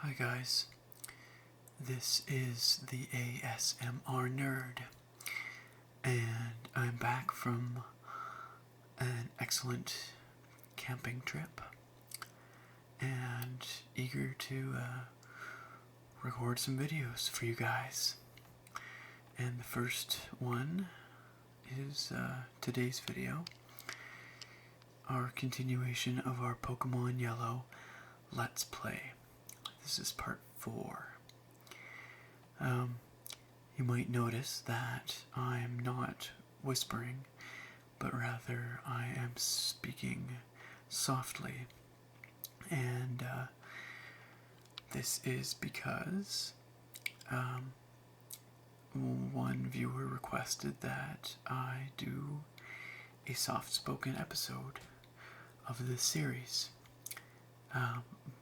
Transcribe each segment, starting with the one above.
Hi guys, this is the ASMR Nerd, and I'm back from an excellent camping trip, and eager to record some videos for you guys. And the first one is today's video, our continuation of our Pokemon Yellow Let's Play. This is part 4. You might notice that I'm not whispering, but rather I am speaking softly. And this is because one viewer requested that I do a soft-spoken episode of this series.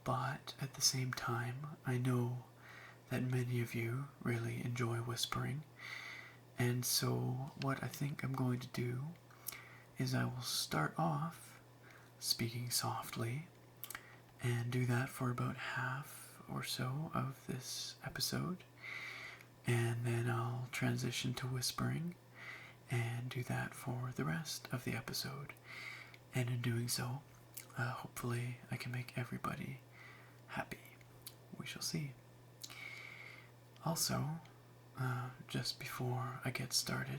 But at the same time, I know that many of you really enjoy whispering, and so what I think I'm going to do is I will start off speaking softly and do that for about half or so of this episode, and then I'll transition to whispering and do that for the rest of the episode. And in doing so, hopefully I can make everybody happy. We shall see. Also, just before I get started,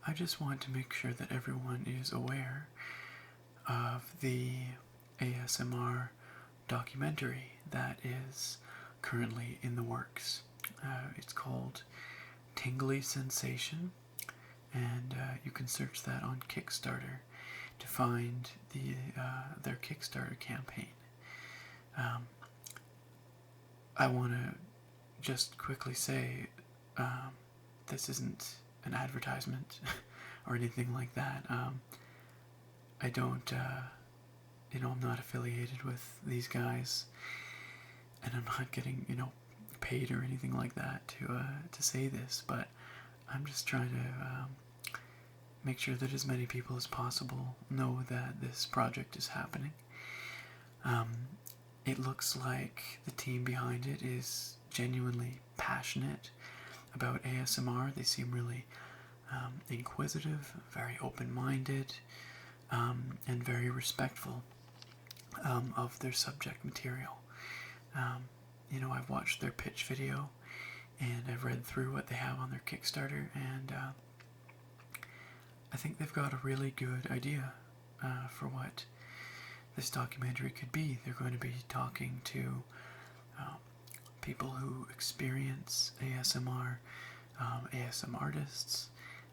I just want to make sure that everyone is aware of the ASMR documentary that is currently in the works. It's called Tingly Sensation, and you can search that on Kickstarter to find their Kickstarter campaign. I want to just quickly say this isn't an advertisement or anything like that. I don't, I'm not affiliated with these guys, and I'm not getting, paid or anything like that to say this, but I'm just trying to make sure that as many people as possible know that this project is happening. It looks like the team behind it is genuinely passionate about ASMR. They seem really inquisitive, very open-minded, and very respectful of their subject material. I've watched their pitch video, and I've read through what they have on their Kickstarter, and I think they've got a really good idea for what this documentary could be. They're going to be talking to people who experience ASMR, ASM artists,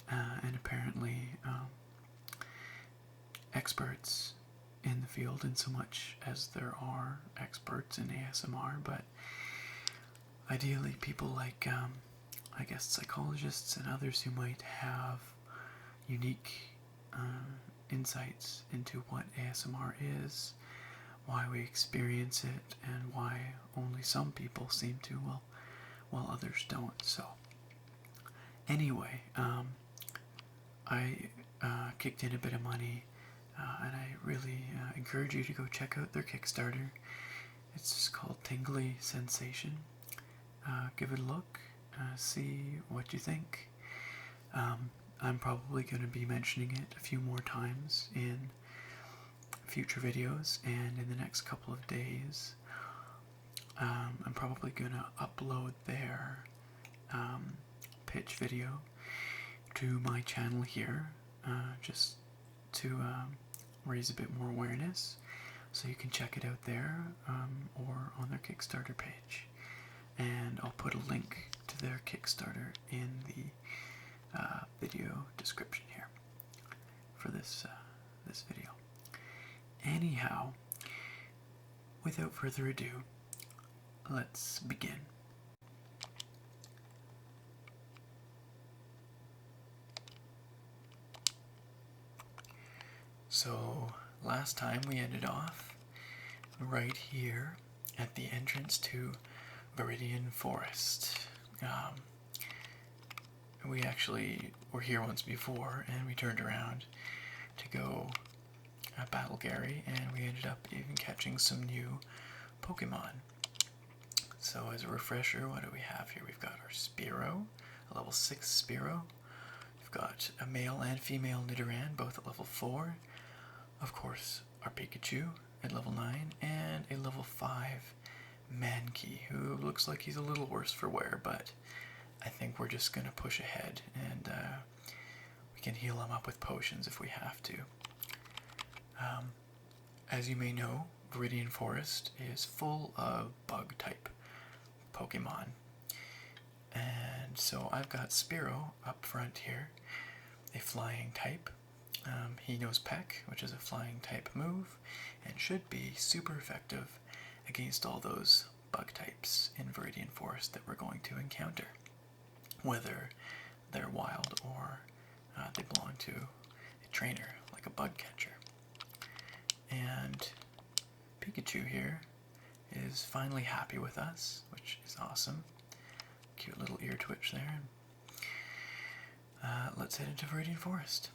and apparently experts in the field, in so much as there are experts in ASMR, but ideally people like, I guess, psychologists and others who might have unique insights into what ASMR is, why we experience it, and why only some people seem to, while others don't. So anyway, I kicked in a bit of money, and I really encourage you to go check out their Kickstarter. It's just called Tingly Sensation. Give it a look, see what you think. I'm probably going to be mentioning it a few more times in future videos, and in the next couple of days I'm probably going to upload their pitch video to my channel here, just to raise a bit more awareness, so you can check it out there, or on their Kickstarter page. And I'll put a link to their Kickstarter in the video description here for this video. Anyhow, without further ado, let's begin. So last time we ended off right here at the entrance to Viridian Forest. We actually were here once before, and we turned around to go battle Gary, and we ended up even catching some new Pokemon. So as a refresher, what do we have here? We've got our Spearow, a level 6 Spearow. We've got a male and female Nidoran, both at level 4. Of course, our Pikachu at level 9, and a level 5 Mankey, who looks like he's a little worse for wear, but I think we're just going to push ahead, and we can heal him up with potions if we have to. As you may know, Viridian Forest is full of bug-type Pokemon. And so I've got Spearow up front here, a flying type. He knows Peck, which is a flying type move, and should be super effective against all those bug types in Viridian Forest that we're going to encounter, whether they're wild or they belong to a trainer, like a bug catcher. And Pikachu here is finally happy with us, which is awesome. Cute little ear twitch there. Let's head into Viridian Forest.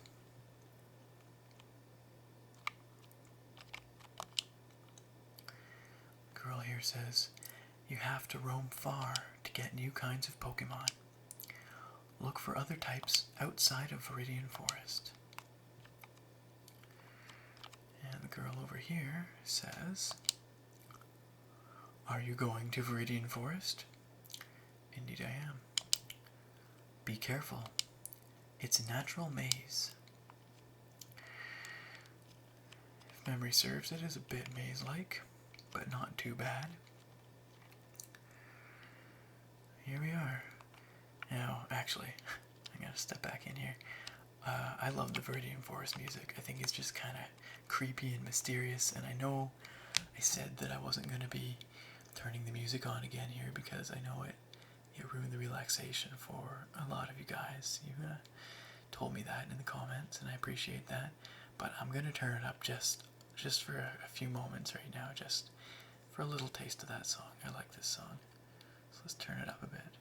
Girl here says, you have to roam far to get new kinds of Pokemon. Look for other types outside of Viridian Forest. And the girl over here says, are you going to Viridian Forest? Indeed I am. Be careful. It's a natural maze. If memory serves, it is a bit maze-like, but not too bad. Here we are. Now, actually, I gotta step back in here. I love the Viridian Forest music. I think it's just kind of creepy and mysterious, and I know I said that I wasn't going to be turning the music on again here because I know it ruined the relaxation for a lot of you guys. You told me that in the comments, and I appreciate that. But I'm going to turn it up just for a few moments right now, just for a little taste of that song. I like this song. So let's turn it up a bit.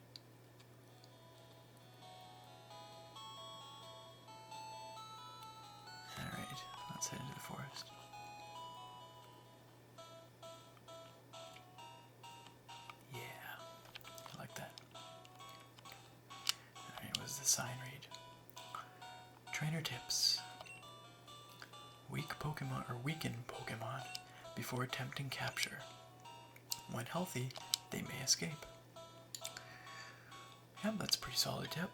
Alright, let's head into the forest. Yeah, I like that. Alright, what does the sign read? Trainer tips. Weaken Pokemon before attempting capture. When healthy, they may escape. Yep, that's a pretty solid tip.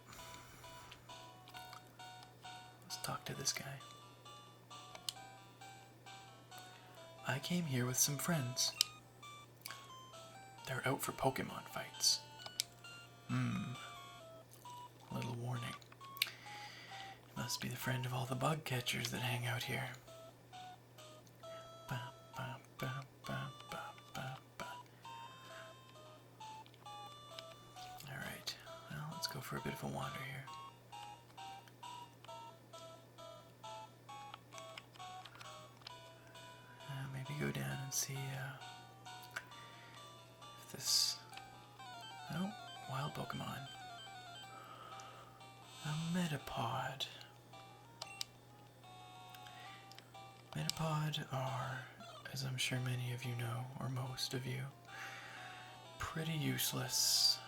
Let's talk to this guy. I came here with some friends. They're out for Pokemon fights. Little warning. Must be the friend of all the bug catchers that hang out here. Alright, well, let's go for a bit of a wander here. Maybe go down and see if this... Oh, wild Pokemon. A Metapod. Metapod are, as I'm sure many of you know, or most of you, pretty useless.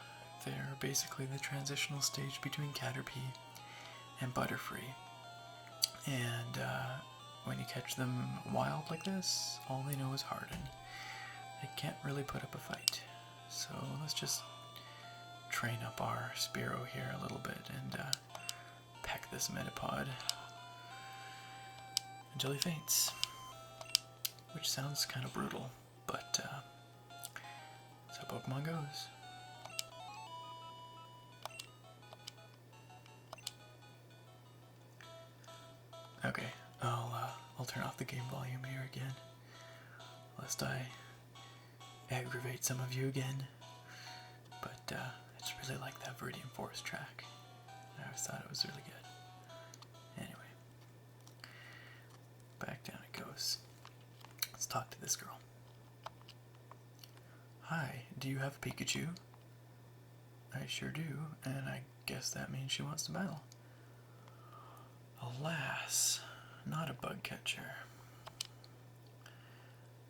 They're basically the transitional stage between Caterpie and Butterfree. And when you catch them wild like this, all they know is Harden. They can't really put up a fight. So let's just train up our Spearow here a little bit and peck this Metapod until he faints. Which sounds kind of brutal, but that's how Pokemon goes. Okay, I'll turn off the game volume here again, lest I aggravate some of you again. But I just really like that Viridian Forest track. I always thought it was really good. Anyway, back down it goes. Let's talk to this girl. Hi, do you have a Pikachu? I sure do, and I guess that means she wants to battle. Alas, not a bug catcher.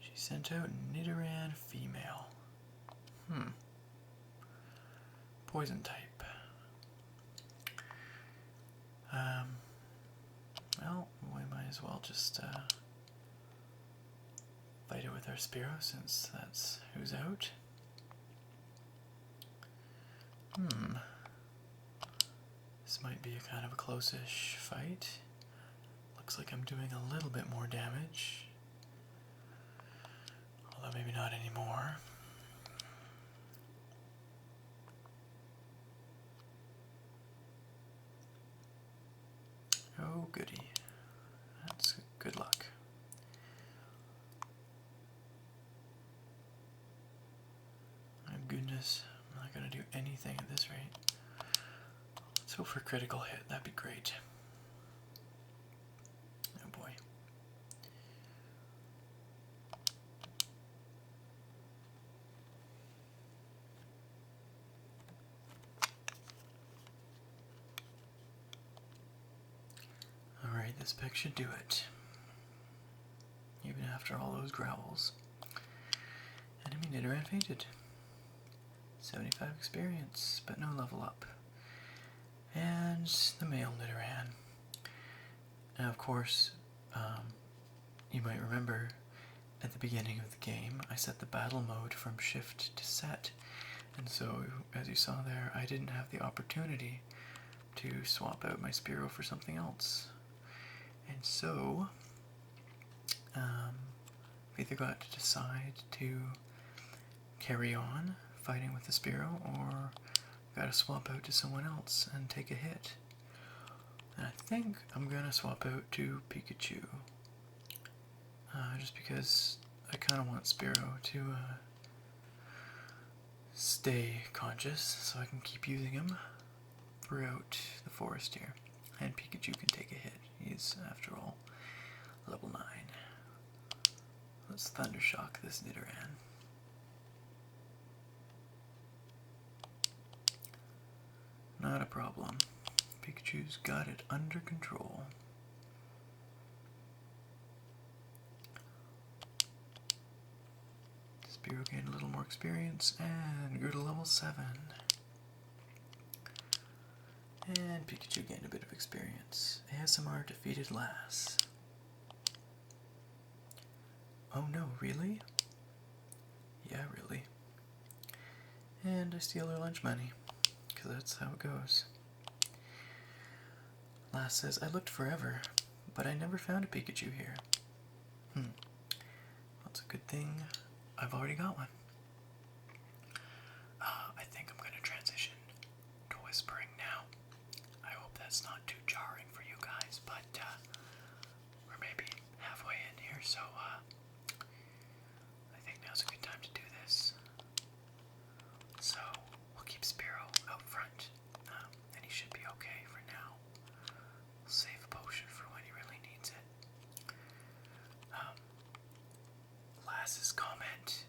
She sent out Nidoran female. poison type. Well, we might as well just fight it with our Spearow, since that's who's out. This might be a kind of a close-ish fight. Looks like I'm doing a little bit more damage. Although maybe not anymore. Oh goody. That's good luck. My goodness, I'm not gonna do anything at this rate. Let's hope for a critical hit, that'd be great. Oh boy. Alright, this pick should do it. Even after all those growls. Enemy Nidoran fainted. 75 experience, but no level up. And the male Nidoran. Now, of course, you might remember at the beginning of the game, I set the battle mode from shift to set. And so, as you saw there, I didn't have the opportunity to swap out my Spearow for something else. And so, I've either got to decide to carry on fighting with the Spearow, or got to swap out to someone else and take a hit. And I think I'm gonna swap out to Pikachu, just because I kind of want Spearow to stay conscious, so I can keep using him throughout the forest here. And Pikachu can take a hit. He's, after all, level 9. Let's Thunder Shock this Nidoran. Not a problem. Pikachu's got it under control. Spearow gained a little more experience and grew to level 7. And Pikachu gained a bit of experience. ASMR defeated Lass. Oh no, really? Yeah, really. And I steal her lunch money, because that's how it goes. Lass says, I looked forever, but I never found a Pikachu here. That's a good thing. I've already got one. I think I'm going to transition to whispering now. I hope that's not too jarring for you guys, but we're maybe halfway in here, so I think now's a good time to do this. So we'll keep Spearow out front, and he should be okay for now. We'll save a potion for when he really needs it. Lass's comment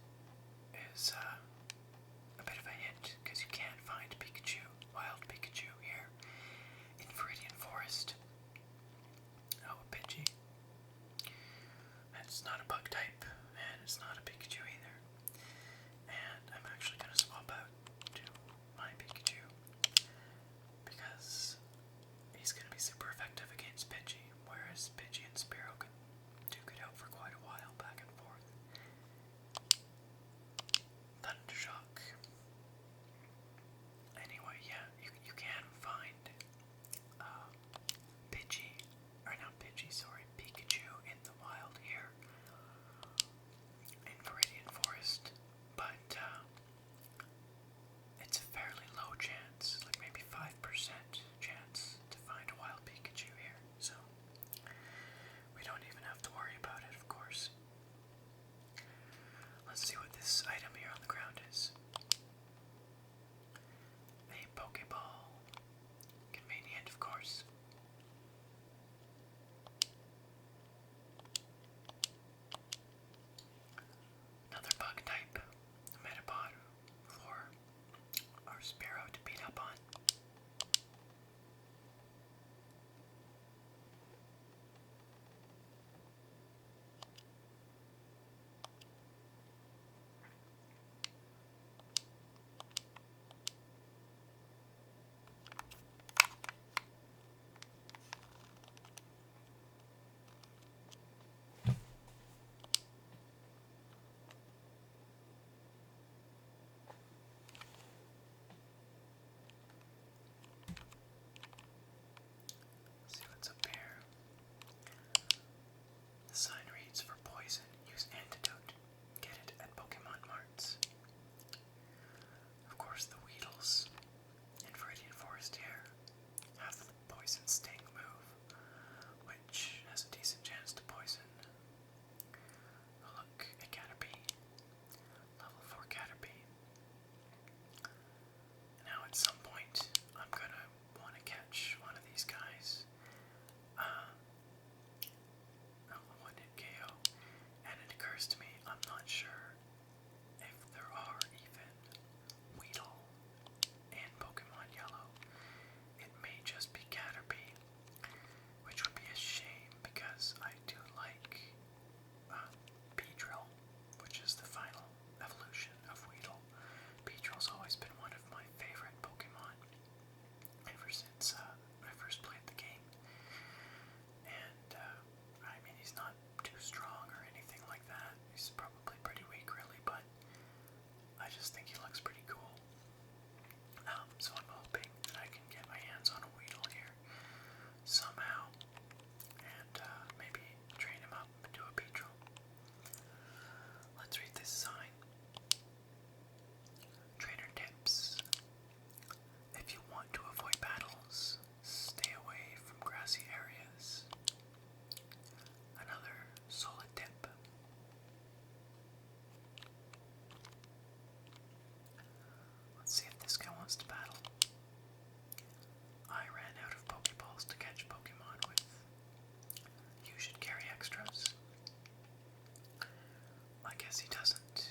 guess he doesn't.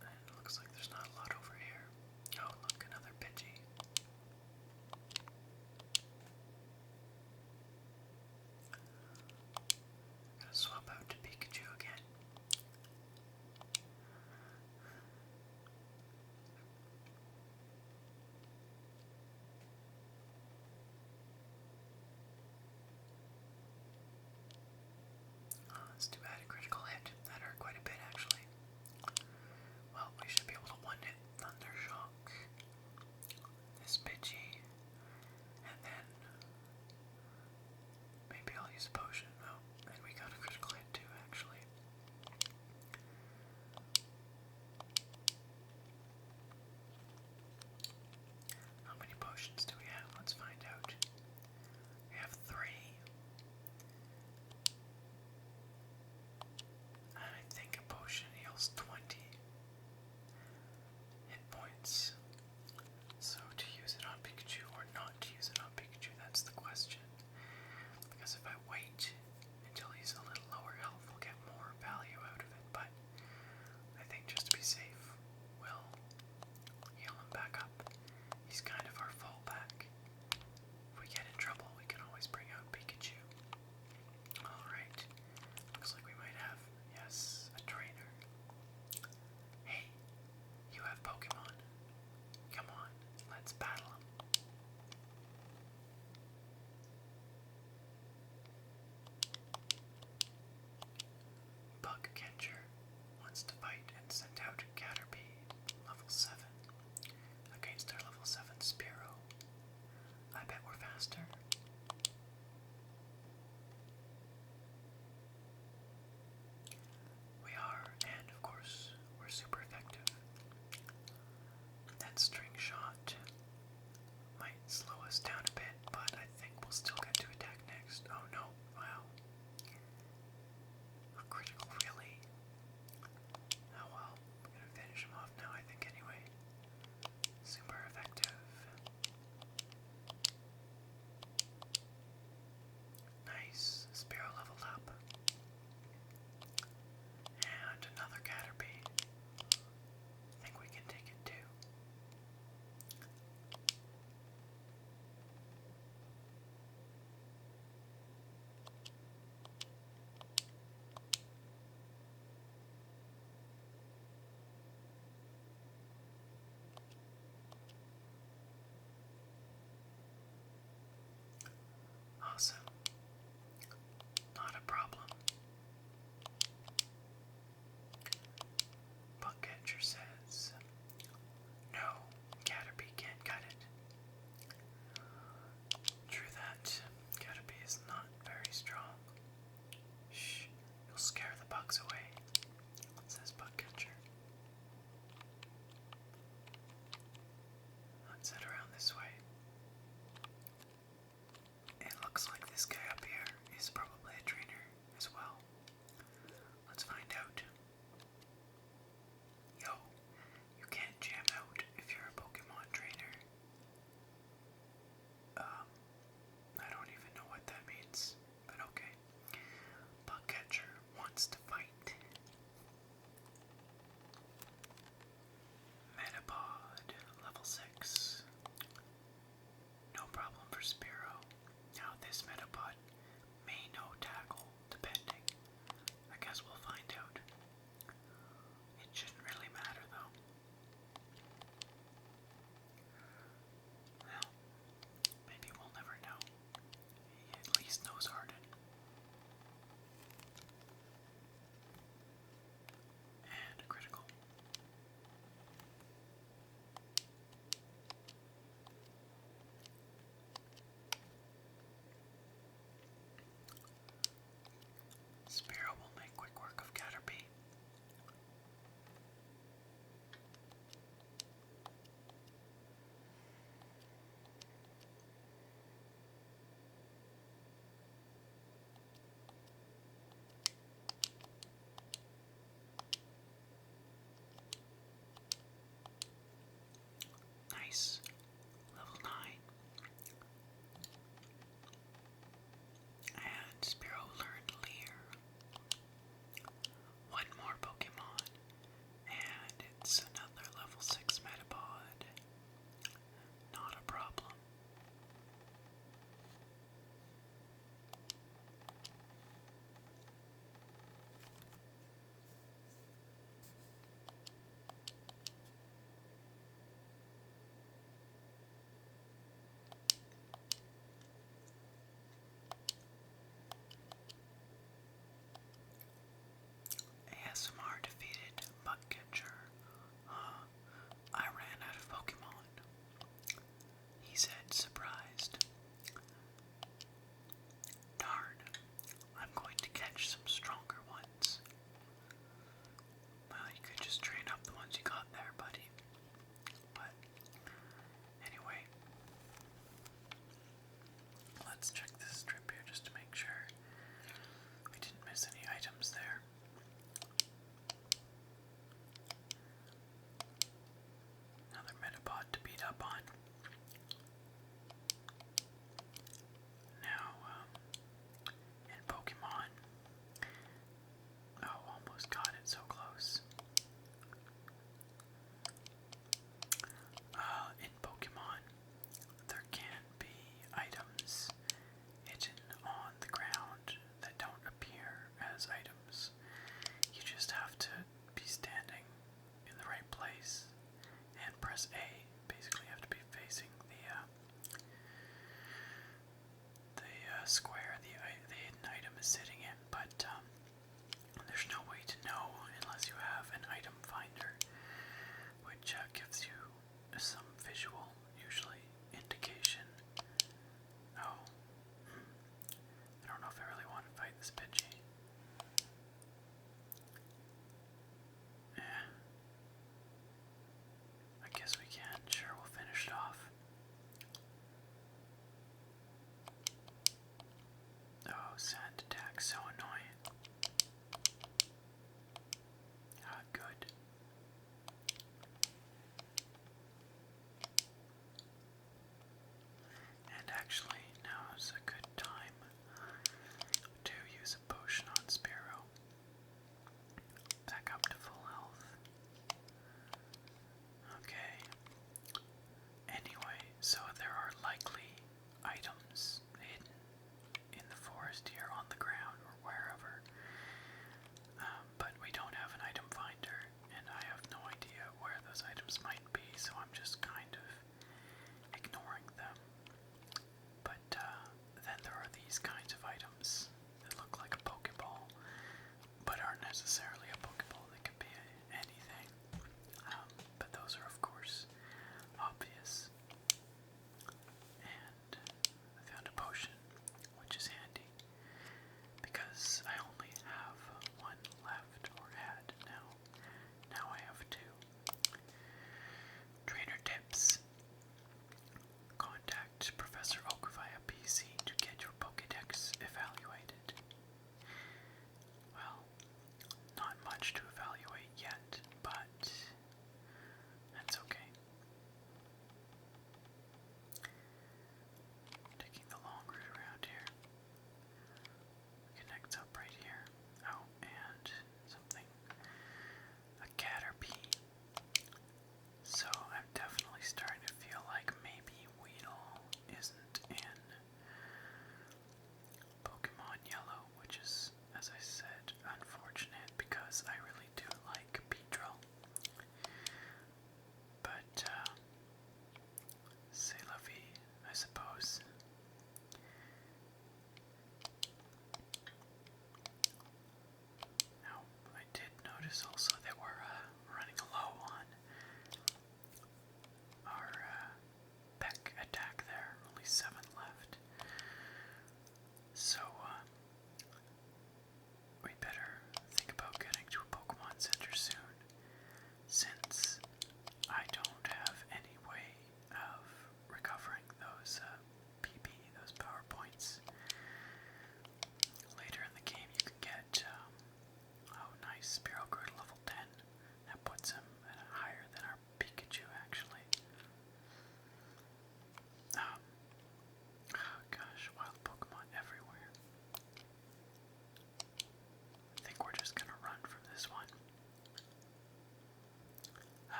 And it looks like there's not a lot over here. Oh, look, another Pidgey. Gonna swap out to Pikachu again. Oh, that's too bad, a critical hit. That hurt quite a bit, actually. Well, we should be able to one-hit Thunder Shock this Pidgey, and then maybe I'll use a potion. Oh, and we got a critical hit too, actually. How many potions do we have? Let's find out. We have 3. I think a potion heals 20 hit points. So to use it on Pikachu or not to use it on Pikachu, that's the question. Because if I wait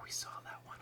we saw that one